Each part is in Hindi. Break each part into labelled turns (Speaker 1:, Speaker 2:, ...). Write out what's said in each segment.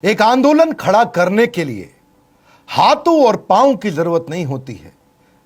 Speaker 1: एक आंदोलन खड़ा करने के लिए हाथों और पांव की जरूरत नहीं होती है,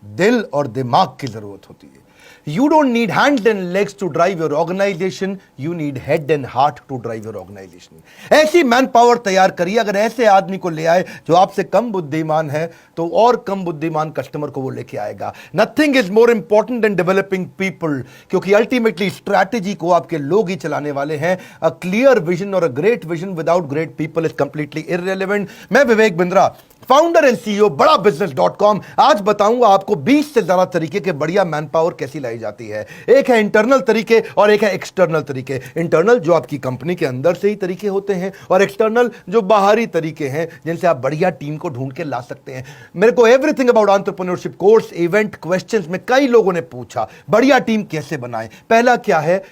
Speaker 1: दिल और दिमाग की जरूरत होती है। You don't need hands and legs to drive your organization, you need head and heart to drive your organization. ऐसी मैन पावर तैयार करिए। अगर ऐसे आदमी को ले आए जो आपसे कम बुद्धिमान है, तो और कम बुद्धिमान कस्टमर को वो लेके आएगा। Nothing is more important than developing people, क्योंकि अल्टीमेटली स्ट्रैटेजी को आपके लोग ही चलाने वाले हैं। अ क्लियर विजन और a great vision without great people is completely irrelevant. मैं Vivek Bindra, founder and CEO बड़ा बिजनेस.com। आज बताऊंगा आपको 20 से ज्यादा तरीके के बढ़िया मैन पावर कैसी लाई जाती है। एक है इंटरनल तरीके और एक है एक्सटर्नल तरीके। इंटरनल जो आपकी कंपनी के अंदर से ही तरीके होते हैं, और एक्सटर्नल जो बाहरी तरीके हैं जिनसे आप बढ़िया टीम को ढूंढ के ला सकते हैं। मेरे को everything about entrepreneurship course, event, questions में कई लोगों ने पूछा बढ़िया टीम कैसे बनाएं। पहला क्या है,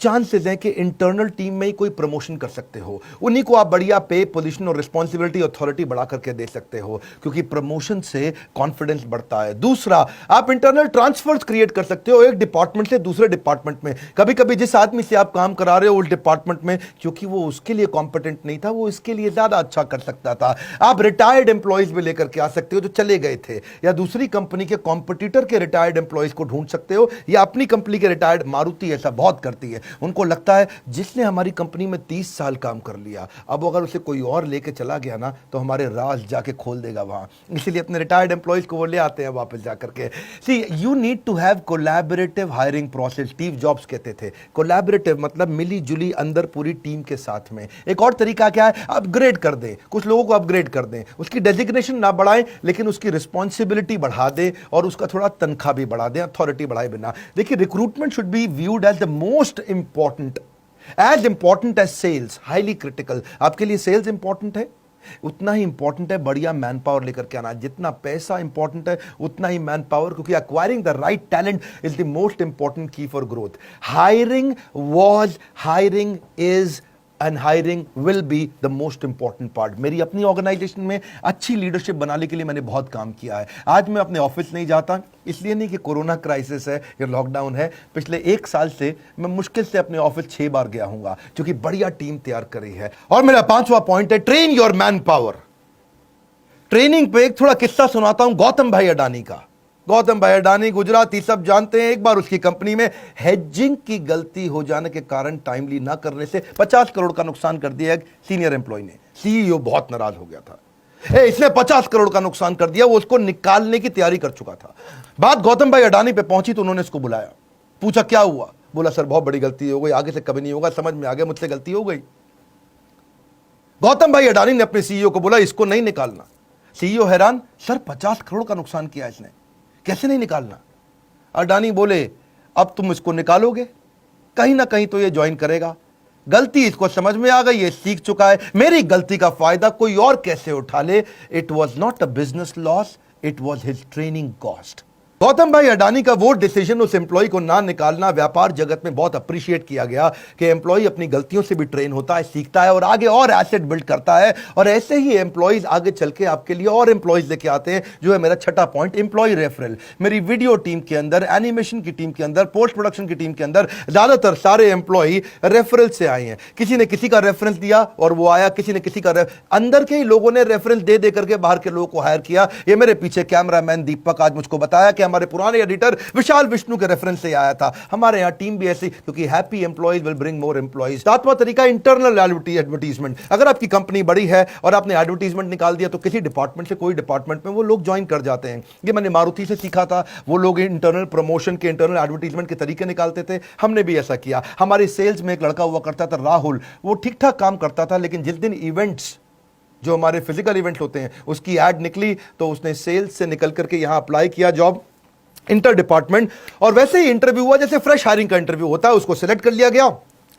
Speaker 1: चांसेस हैं कि इंटरनल टीम में ही कोई प्रमोशन कर सकते हो, उन्हीं को आप बढ़िया पे, पोजीशन और रिस्पॉन्सिबिलिटी, अथॉरिटी बढ़ा करके दे सकते हो, क्योंकि प्रमोशन से कॉन्फिडेंस बढ़ता है। दूसरा, आप इंटरनल ट्रांसफर्स क्रिएट कर सकते हो एक डिपार्टमेंट से दूसरे डिपार्टमेंट में। कभी कभी जिस आदमी से आप काम करा रहे हो उस डिपार्टमेंट में, क्योंकि वो उसके लिए कॉम्पिटेंट नहीं था, वो इसके लिए ज्यादा अच्छा कर सकता था। आप रिटायर्ड एम्प्लॉयज भी लेकर के आ सकते हो जो चले गए थे, या दूसरी कंपनी के कॉम्पिटिटर के रिटायर्ड एम्प्लॉयज को ढूंढ सकते हो, या अपनी कंपनी के रिटायर्ड, मारुति ऐसा बहुत करती है। उनको लगता है जिसने हमारी कंपनी में 30 साल काम कर लिया, अब अगर उसे कोई और लेके चला गया ना तो हमारे राज जाके खोल देगा वहां, इसलिए अपने रिटायर्ड एम्प्लॉयज को वो ले आते हैं वापस जाकर के। See, you need to have collaborative hiring process. Steve Jobs कहते थे कोलैबोरेटिव मतलब मिली जुली अंदर पूरी टीम के साथ में। एक और तरीका क्या है, अपग्रेड कर दें, कुछ लोगों को अपग्रेड कर दें, उसकी डेजिग्नेशन ना बढ़ाएं लेकिन उसकी रिस्पॉन्सिबिलिटी बढ़ा दें और उसका थोड़ा तनख्वाह भी बढ़ा दें, अथॉरिटी बढ़ाए बिना। देखिए, recruitment should be viewed as the most important, as important as sales, highly critical। आपके लिए सेल्स इंपॉर्टेंट है, उतना ही इंपॉर्टेंट है बढ़िया मैन पावर लेकर के आना। जितना पैसा इंपॉर्टेंट है उतना ही मैन पावर, क्योंकि acquiring the right talent is the most important key for growth. Hiring was, hiring is and hiring will be the most important part. मेरी अपनी ऑर्गेनाइजेशन में अच्छी लीडरशिप बनाने के लिए मैंने बहुत काम किया है। आज मैं अपने ऑफिस नहीं जाता, इसलिए नहीं कि कोरोना क्राइसिस है या लॉकडाउन है। पिछले 1 साल से मैं मुश्किल से अपने ऑफिस 6 बार गया हूंगा, क्योंकि बढ़िया टीम तैयार करी है। और मेरा 5वां पॉइंट है, train your man power. Training पे एक थोड़ा किस्सा सुनाता हूं गौतम भाई अडानी का। गौतम भाई अडानी गुजराती सब जानते हैं। एक बार उसकी कंपनी में हेजिंग की गलती हो जाने के कारण, टाइमली ना करने से 50 करोड़ का नुकसान कर दिया एक सीनियर एम्प्लॉय ने। सीईओ बहुत नाराज हो गया था, इसने 50 करोड़ का नुकसान कर दिया। वो उसको निकालने की तैयारी कर चुका था। बात गौतम भाई अडानी पे पहुंची तो उन्होंने इसको बुलाया, पूछा क्या हुआ। बोला सर बहुत बड़ी गलती हो गई, आगे से कभी नहीं होगा, समझ में आ गया मुझसे गलती हो गई। गौतम भाई अडानी ने अपने सीईओ को बोला इसको नहीं निकालना। सीईओ हैरान, सर 50 करोड़ का नुकसान किया इसने, कैसे नहीं निकालना। अडानी बोले अब तुम इसको निकालोगे, कहीं ना कहीं तो ये ज्वाइन करेगा। गलती इसको समझ में आ गई, ये सीख चुका है, मेरी गलती का फायदा कोई और कैसे उठा ले। It was not a business loss, it was his training cost. Gautam भाई अडानी का वो डिसीजन, उस एम्प्लॉय को ना निकालना, व्यापार जगत में बहुत अप्रिशिएट किया गया कि एम्प्लॉय अपनी गलतियों से भी ट्रेन होता है, सीखता है और आगे और एसेट बिल्ड करता है। और ऐसे ही एम्प्लॉयज आगे चल के आपके लिए और एम्प्लॉयज लेके आते हैं, जो है मेरा 6ठा पॉइंट, एम्प्लॉय रेफरल। मेरी वीडियो टीम के अंदर, एनिमेशन की टीम के अंदर, पोस्ट प्रोडक्शन की टीम के अंदर ज्यादातर सारे एम्प्लॉय रेफरल से आए हैं। किसी ने किसी का रेफरेंस दिया और वो आया, किसी ने किसी का अंदर के ही लोगों ने रेफरेंस दे दे करके बाहर के लोगों को हायर किया। ये मेरे पीछे कैमरामैन दीपक आज मुझको बताया कि हमारे पुराने एडिटर विशाल विष्णु के रेफरेंस से आया था। हमारे यहां टीम भी ऐसी, क्योंकि happy employees will bring more employees. 7वां तरीका, इंटरनल एडवर्टीजमेंट। अगर आपकी कंपनी बड़ी है और आपने एडवर्टीजमेंट निकाल दिया तो किसी डिपार्टमेंट से कोई डिपार्टमेंट में वो लोग ज्वाइन कर जाते हैं। ये मैंने मारुति से सीखा था। वो लोग इंटरनल प्रमोशन के, इंटरनल एडवर्टीजमेंट के तरीके निकालते थे, हमने भी ऐसा किया। हमारे सेल्स में एक लड़का हुआ करता था राहुल, वो ठीक ठाक काम करता था, लेकिन जिस दिन इवेंट्स, जो हमारे फिजिकल इवेंट होते हैं, उसकी एड निकली तो उसने सेल्स से निकल करके यहां अप्लाई किया जॉब, इंटर डिपार्टमेंट। और वैसे ही इंटरव्यू हुआ जैसे फ्रेश हायरिंग का इंटरव्यू होता है, उसको सिलेक्ट कर लिया गया।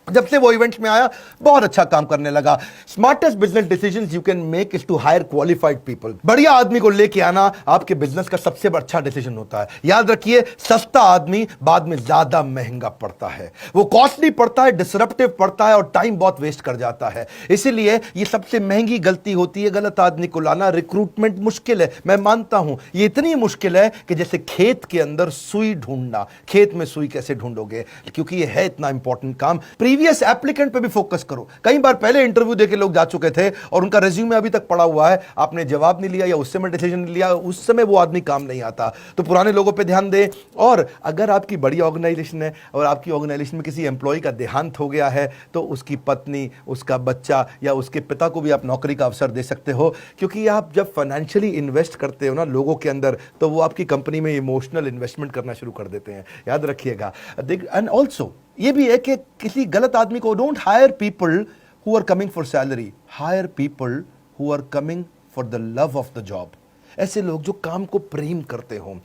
Speaker 1: जब से वो इवेंट्स में आया बहुत अच्छा काम करने लगा। Smartest business decisions you can make is to hire qualified people. बढ़िया आदमी को लेके आना आपके बिजनेस का सबसे अच्छा डिसीजन होता है। याद रखिए, सस्ता आदमी बाद में ज्यादा महंगा पड़ता है, वो कॉस्टली पड़ता है, डिसरप्टिव पड़ता है और टाइम बहुत वेस्ट कर जाता है। इसीलिए ये सबसे महंगी गलती होती है, गलत आदमी को लाना। रिक्रूटमेंट मुश्किल है, मैं मानता हूं, ये इतनी मुश्किल है कि जैसे खेत के अंदर सुई ढूंढना। खेत में सुई कैसे ढूंढोगे, क्योंकि ये है इतना इंपॉर्टेंट काम। प्रीवियस एप्लीकेंट पे भी फोकस करो। कई बार पहले इंटरव्यू देके लोग जा चुके थे और उनका रिज्यूमे अभी तक पड़ा हुआ है, आपने जवाब नहीं लिया या उस समय डिसीजन नहीं लिया, उस समय वो आदमी काम नहीं आता। तो पुराने लोगों पे ध्यान दें। और अगर आपकी बड़ी ऑर्गेनाइजेशन है और आपकी ऑर्गेनाइजेशन में किसी एम्प्लॉय का देहांत हो गया है, तो उसकी पत्नी, उसका बच्चा या उसके पिता को भी आप नौकरी का अवसर दे सकते हो, क्योंकि आप जब फाइनेंशियली इन्वेस्ट करते हो ना लोगों के अंदर, तो वो आपकी कंपनी में इमोशनल इन्वेस्टमेंट करना शुरू कर देते हैं, याद रखिएगा। एंड ऑल्सो ये भी है कि किसी गलत आदमी को, don't hire people who are coming for salary, hire people who are coming for the love of the job. ऐसे लोग जो काम को प्रेम करते हो।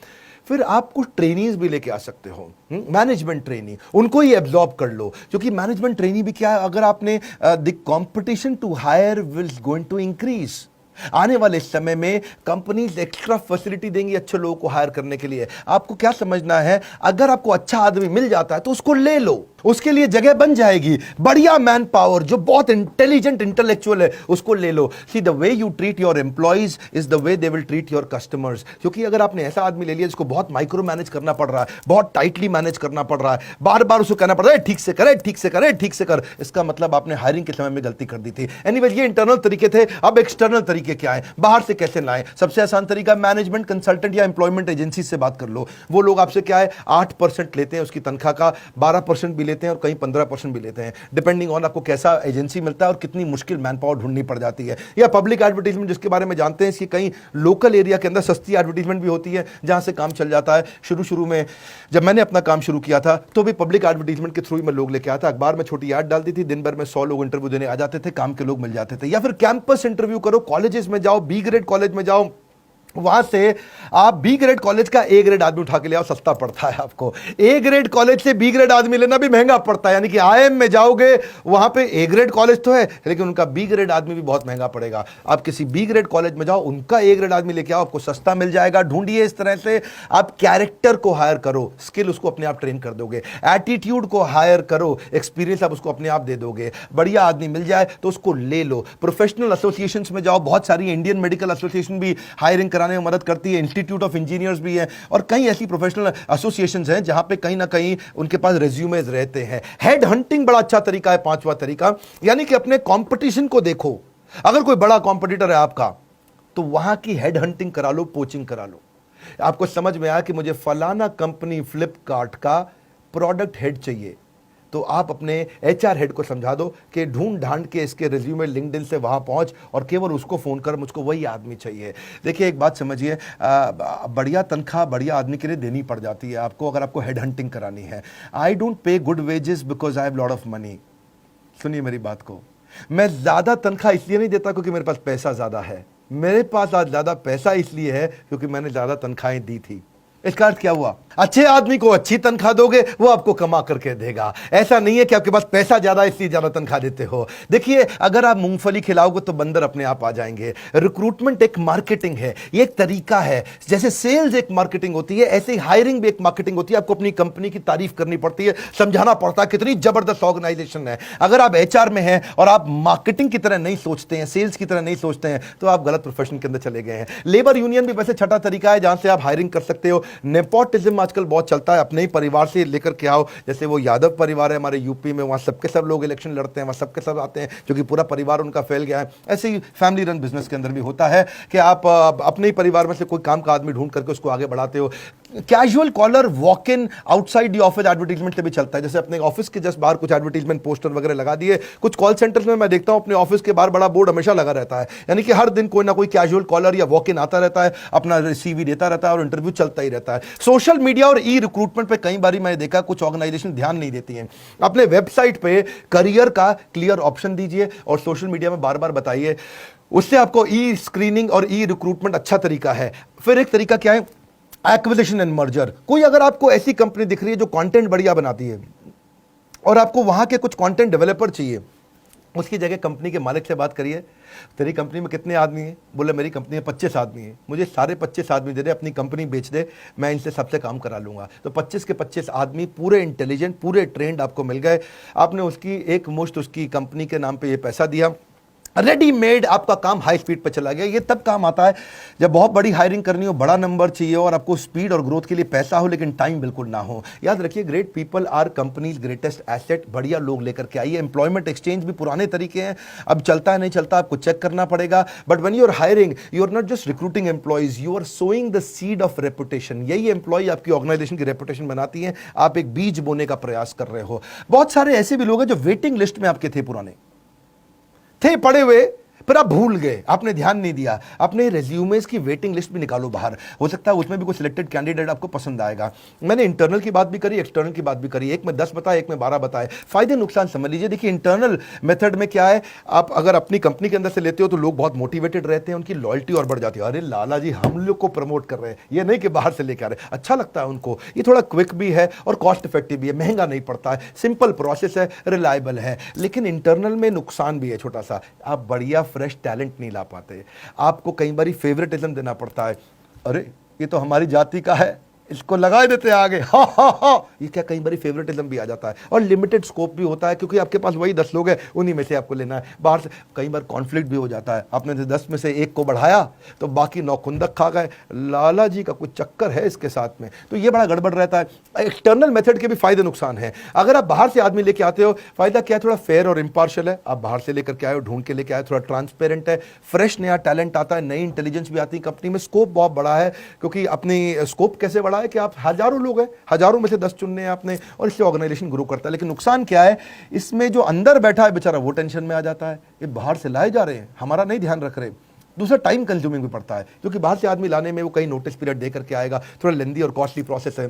Speaker 1: फिर आप कुछ ट्रेनीज भी लेके आ सकते हो, मैनेजमेंट ट्रेनी, उनको ही एब्जॉर्ब कर लो, क्योंकि मैनेजमेंट ट्रेनी भी क्या है, अगर आपने the competition to hire will going to increase. आने वाले समय में कंपनीज एक्स्ट्रा फैसिलिटी देंगी अच्छे लोगों को हायर करने के लिए। आपको क्या समझना है, अगर आपको अच्छा आदमी मिल जाता है तो उसको ले लो, उसके लिए जगह बन जाएगी। बढ़िया मैन पावर जो बहुत इंटेलिजेंट इंटेलेक्चुअल है, उसको ले लो। See the way you treat your employees is the way they will treat your customers. क्योंकि अगर आपने ऐसा आदमी ले लिया जिसको बहुत माइक्रो मैनेज करना पड़ रहा है, बहुत टाइटली मैनेज करना पड़ रहा है, बार बार उसको कहना पड़ रहा है ठीक से करे, ठीक से करे, ठीक से कर, इसका मतलब आपने हायरिंग के समय में गलती कर दी थी। एनीवेज, ये इंटरनल तरीके थे। अब एक्सटर्नल तरीके क्या है, बाहर से कैसे लाएं? सबसे आसान तरीका, मैनेजमेंट कंसल्टेंट या एम्प्लॉयमेंट एजेंसी से बात कर लो। वो लोग आपसे क्या है 8% लेते हैं उसकी तनख्वाह का, 12% भी लेते हैं और कहीं 15% भी लेते हैं, डिपेंडिंग ऑन आपको कैसा एजेंसी मिलता है और कितनी मुश्किल मैन पावर ढूंढनी पड़ जाती है। या पब्लिक एडवर्टीजमेंट, जिसके बारे में जानते हैं, इसकी कहीं लोकल एरिया के अंदर सस्ती एडवर्टीजमेंट भी होती है जहां से काम चल जाता है। शुरू में जब मैंने अपना काम शुरू किया था तो भी पब्लिक एडवर्टीजमेंट के थ्रू ही मैं लोग लेके आया था। अखबार में छोटी ऐड डाल दी थी, दिन भर में 100 लोग इंटरव्यू देने आ जाते थे, काम के लोग मिल जाते थे। या फिर कैंपस इंटरव्यू करो, कॉलेजेस में जाओ, बी ग्रेड कॉलेज में जाओ, वहां से आप बी ग्रेड कॉलेज का ए ग्रेड आदमी उठा के ले आओ, सस्ता पड़ता है आपको। ए ग्रेड कॉलेज से बी ग्रेड आदमी लेना भी महंगा पड़ता है, यानी कि आईएम में जाओगे वहां पे ए ग्रेड कॉलेज तो है लेकिन उनका बी ग्रेड आदमी भी बहुत महंगा पड़ेगा। आप किसी बी ग्रेड कॉलेज में जाओ, उनका ए ग्रेड आदमी लेके आओ, आपको सस्ता मिल जाएगा। ढूंढिए इस तरह से। आप कैरेक्टर को हायर करो, स्किल उसको अपने आप ट्रेन कर दोगे। एटीट्यूड को हायर करो, एक्सपीरियंस आप उसको अपने आप दे दोगे। बढ़िया आदमी मिल जाए तो उसको ले लो। प्रोफेशनल एसोसिएशन में जाओ, बहुत सारी इंडियन मेडिकल एसोसिएशन भी हायरिंग कराने में मदद करती है, इंस्टीट्यूट ऑफ इंजीनियर्स भी है और कई ऐसी प्रोफेशनल एसोसिएशंस हैं जहां पे कहीं ना कहीं उनके पास रेज्यूमेज रहते हैं। हेड हंटिंग बड़ा अच्छा तरीका है, पांचवा तरीका, यानी कि अपने कंपटीशन को देखो। अगर कोई बड़ा कॉम्पिटिटर है आपका तो वहां की हेड हंटिंग करा लो, पोचिंग करा लो। आपको समझ में आया कि मुझे फलाना कंपनी फ्लिपकार्ट का प्रोडक्ट हेड चाहिए, तो आप अपने एचआर हेड को समझा दो कि ढूंढ ढांड के इसके रिज्यूमे लिंक्डइन से वहां पहुंच और केवल उसको फोन कर, मुझको वही आदमी चाहिए। देखिए एक बात समझिए, बढ़िया तनख्वाह बढ़िया आदमी के लिए देनी पड़ जाती है आपको अगर आपको हेड हंटिंग करानी है। I don't pay good wages because I have lot of money. सुनिए मेरी बात को, मैं ज्यादा तनख्वाह इसलिए नहीं देता क्योंकि मेरे पास पैसा ज्यादा है, मेरे पास आज ज्यादा पैसा इसलिए है क्योंकि मैंने ज्यादा तनख्वाहें दी थी। इसका अर्थ क्या हुआ, अच्छे आदमी को अच्छी तनख्वाह दोगे, वो आपको कमा करके देगा। ऐसा नहीं है कि आपके पास पैसा ज्यादा इसलिए ज्यादा तनख्वाह देते हो। देखिए अगर आप मूंगफली खिलाओगे तो बंदर अपने आप आ जाएंगे। रिक्रूटमेंट एक मार्केटिंग है, ये एक तरीका है। जैसे सेल्स एक मार्केटिंग होती है, ऐसे ही हायरिंग भी एक मार्केटिंग होती है। आपको अपनी कंपनी की तारीफ करनी पड़ती है, समझाना पड़ता है कितनी जबरदस्त ऑर्गेनाइजेशन है। अगर आप एचआर में हैं और आप मार्केटिंग की तरह नहीं सोचते हैं, सेल्स की तरह नहीं सोचते हैं, तो आप गलत प्रोफेशन के अंदर चले गए हैं। लेबर यूनियन भी वैसे छठा तरीका है जहां से आप हायरिंग कर सकते हो। नेपोटिज्म आजकल बहुत चलता है, अपने ही परिवार से लेकर के आओ। जैसे वो यादव परिवार है हमारे यूपी में, वहाँ सबके सब लोग इलेक्शन लड़ते हैं, वहाँ सबके सब आते हैं क्योंकि पूरा परिवार उनका फैल गया है। ऐसे ही फैमिली रन बिजनेस के अंदर भी होता है कि आप अपने ही परिवार में से कोई काम का आदमी ढूंढ करके उसको आगे बढ़ाते हो। Casual caller walk in outside the office advertisement से भी चलता है। जैसे अपने ऑफिस के जस्ट बाहर कुछ एडवर्टीजमेंट पोस्टर वगैरह लगा दिए। कुछ कॉल सेंटर्स में मैं देखता हूं अपने ऑफिस के बाहर बड़ा बोर्ड हमेशा लगा रहता है, यानी कि हर दिन कोई ना कोई कैजुअल कॉलर या वॉक इन आता रहता है, अपना सीवी देता रहता है और इंटरव्यू चलता ही रहता है। सोशल मीडिया और ई रिक्रूटमेंट पे कई बार मैंने देखा कुछ ऑर्गेनाइजेशन ध्यान नहीं देती हैं। अपने वेबसाइट पे करियर का क्लियर ऑप्शन दीजिए और सोशल मीडिया में बार बार बताइए, उससे आपको ई स्क्रीनिंग और ई रिक्रूटमेंट अच्छा तरीका है। फिर एक तरीका क्या है, एक्विजिशन एंड मर्जर। कोई अगर आपको ऐसी कंपनी दिख रही है जो कंटेंट बढ़िया बनाती है और आपको वहां के कुछ कंटेंट डेवलपर चाहिए, उसकी जगह कंपनी के मालिक से बात करिए, तेरी कंपनी में कितने आदमी हैं? बोले मेरी कंपनी में 25 आदमी हैं, मुझे सारे 25 आदमी दे दे, अपनी कंपनी बेच दे, मैं इनसे सबसे काम करा लूंगा। तो 25 के 25 आदमी पूरे इंटेलिजेंट, पूरे ट्रेंड आपको मिल गए। आपने उसकी एक मुश्त उसकी कंपनी के नाम पे ये पैसा दिया, रेडीमेड आपका काम हाई स्पीड पर चला गया। ये तब काम आता है जब बहुत बड़ी हायरिंग करनी हो, बड़ा नंबर चाहिए और आपको स्पीड और ग्रोथ के लिए पैसा हो लेकिन टाइम बिल्कुल ना हो। याद रखिए, great people are companies greatest asset. बढ़िया लोग लेकर के आइए। एम्प्लॉयमेंट एक्सचेंज भी पुराने तरीके हैं, अब चलता है नहीं चलता आपको चेक करना पड़ेगा। But when you are hiring, you are not just recruiting employees, you are sowing the seed of reputation. यही एम्प्लॉय आपकी ऑर्गेनाइजेशन की रेपुटेशन बनाती है। आप एक बीज बोने का प्रयास कर रहे हो। बहुत सारे ऐसे भी लोग हैं जो वेटिंग लिस्ट में आपके थे, पुराने थे पड़े हुए, पर आप भूल गए, आपने ध्यान नहीं दिया। अपने रेज्यूमेस की वेटिंग लिस्ट भी निकालो बाहर, हो सकता है उसमें भी कोई सिलेक्टेड कैंडिडेट आपको पसंद आएगा। मैंने इंटरनल की बात भी करी, एक्सटर्नल की बात भी करी। एक में 10 बताए, एक में 12 बताए। फायदे नुकसान समझ लीजिए। देखिए, इंटरनल मेथड में क्या है, आप अगर अपनी कंपनी के अंदर से लेते हो तो लोग बहुत मोटिवेटेड रहते हैं, उनकी लॉयल्टी और बढ़ जाती है। अरे लाला जी हम लोग को प्रमोट कर रहे हैं, ये नहीं कि बाहर से लेकर आ रहे। अच्छा लगता है उनको। ये थोड़ा क्विक भी है और कॉस्ट इफेक्टिव भी है, महंगा नहीं पड़ता है, सिंपल प्रोसेस है, रिलायबल है। लेकिन इंटरनल में नुकसान भी है छोटा सा, आप बढ़िया फ्रेश टैलेंट नहीं ला पाते। आपको कई बार फेवरेटिज्म देना पड़ता है। अरे ये तो हमारी जाति का है, इसको लगा देते हैं आगे, हा हा हा। ये क्या, कई बार फेवरेटिज्म भी आ जाता है। और लिमिटेड स्कोप भी होता है, क्योंकि आपके पास वही 10 लोग हैं, उन्हीं में से आपको लेना है। बाहर से कई बार कॉन्फ्लिक्ट भी हो जाता है। आपने 10 में से एक को बढ़ाया तो बाकी 9 खुंदक खा गए। लाला जी का कुछ चक्कर है इसके साथ में, तो ये बड़ा गड़बड़ रहता है। एक्सटर्नल मेथड के भी फायदे नुकसान है। अगर आप बाहर से आदमी लेके आते हो, फायदा क्या है, थोड़ा फेयर और इंपार्शियल है। आप बाहर से लेकर के आए हो, ढूंढ के लेके आए, थोड़ा ट्रांसपेरेंट है, फ्रेश नया टैलेंट आता है, नई इंटेलिजेंस भी आती है कंपनी में। स्कोप बहुत बड़ा है, क्योंकि अपनी स्कोप कैसे बड़ा है कि आप हजारों लोग हैं, हजारों में से 10 चुनने हैं आपने, और इससे ऑर्गेनाइजेशन ग्रो करता है। लेकिन नुकसान क्या है, इसमें जो अंदर बैठा है बेचारा वो टेंशन में आ जाता है। ये बाहर से लाए जा रहे हैं, हमारा नहीं ध्यान रख रहे। दूसरा, टाइम कंज्यूमिंग भी पड़ता है, क्योंकि बाहर से आदमी लाने में वो कई नोटिस पीरियड दे करके आएगा, थोड़ा लेंदी और कॉस्टली प्रोसेस है।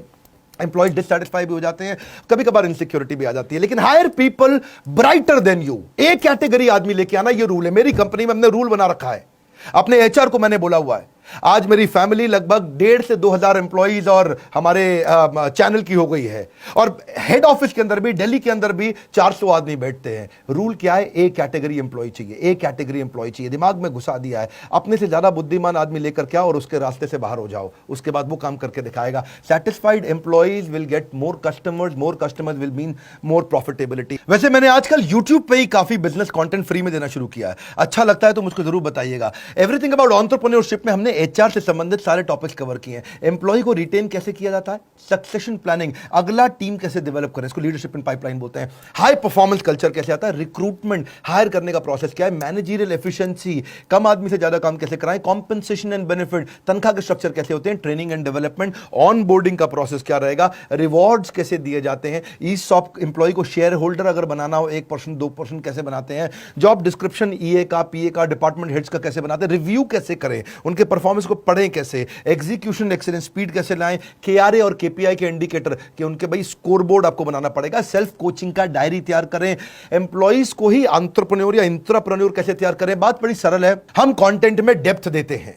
Speaker 1: एम्प्लॉय डिससैटिस्फाई भी हो जाते हैं, कभी कभार इनसिक्योरिटी भी आ जाती है। लेकिन hire people brighter then you. एक कैटेगरी आदमी लेके आना, ये रूल है मेरी कंपनी में, हमने रूल बना रखा है। अपने एचआर को मैंने बोला हुआ है, आज मेरी फैमिली लगभग 1,500 से 2,000 एम्प्लॉइज और हमारे चैनल की हो गई है। और हेड ऑफिस के अंदर भी, दिल्ली के अंदर भी 400 आदमी बैठते हैं। रूल क्या है, एक कैटेगरी एम्प्लॉय चाहिए, एक कैटेगरी एम्प्लॉय चाहिए। दिमाग में घुसा दिया है। अपने से ज्यादा बुद्धिमान आदमी लेकर के आओ और उसके रास्ते से बाहर हो जाओ, उसके बाद वो काम करके दिखाएगा। Satisfied employees will get more customers will mean more profitability. वैसे मैंने आजकल यूट्यूब पे ही काफी बिजनेस कंटेंट फ्री में देना शुरू किया है। अच्छा लगता है तो मुझको जरूर बताइएगा। एवरीथिंग अबाउट एंटरप्रेन्योरशिप में हमने एचआर से संबंधित सारे टॉपिक्स कवर किए हैं। एम्प्लॉय को रिटेन कैसे किया जाता है, सक्सेशन प्लानिंग, अगला टीम कैसे डेवलप करें, इसको लीडरशिप इन पाइपलाइन बोलते हैं। हाई परफॉर्मेंस कल्चर कैसे आता है, रिक्रूटमेंट, हायर करने का प्रोसेस क्या है, मैनेजरियल एफिशिएंसी, कम आदमी से ज्यादा काम कैसे कराएं, कॉम्पेंसेशन एंड बेनिफिट, तनख्वाह के स्ट्रक्चर कैसे होते हैं, training and development, on boarding का प्रोसेस क्या रहेगा, रिवॉर्ड्स कैसे दिए जाते हैं, ईसॉप एम्प्लॉय को शेयर होल्डर अगर बनाना हो 1% 2% कैसे बनाते हैं, जॉब डिस्क्रिप्शन ईए का, पीए का, डिपार्टमेंट हेड्स का कैसे बनाते हैं, रिव्यू कैसे करें, उनके परफॉर्मेंस को पढ़ें कैसे, एग्जीक्यूशन एक्सीलेंस स्पीड कैसे लाएं, केआरए और केपीआई के इंडिकेटर कि उनके भाई स्कोर बोर्ड आपको बनाना पड़ेगा, सेल्फ कोचिंग का डायरी तैयार करें, एम्प्लॉइज को ही एंटरप्रेन्योर या इंट्राप्रेन्योर कैसे तैयार करें। बात बड़ी सरल है, हम कंटेंट में डेप्थ देते हैं।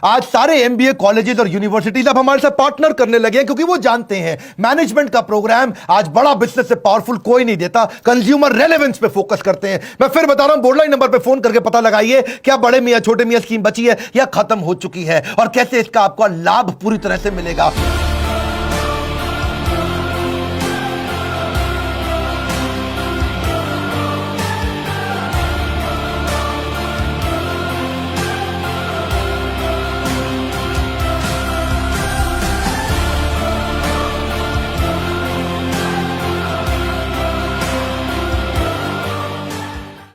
Speaker 1: आज सारे एमबीए कॉलेजेस और यूनिवर्सिटीज अब हमारे साथ पार्टनर करने लगे हैं, क्योंकि वो जानते हैं मैनेजमेंट का प्रोग्राम आज बड़ा बिजनेस से पावरफुल कोई नहीं देता, कंज्यूमर रेलेवेंस पे फोकस करते हैं। मैं फिर बता रहा हूं, बोर्डलाइन नंबर पे फोन करके पता लगाइए क्या बड़े मियां छोटे मियां स्कीम बची है या खत्म हो चुकी है, और कैसे इसका आपको लाभ पूरी तरह से मिलेगा।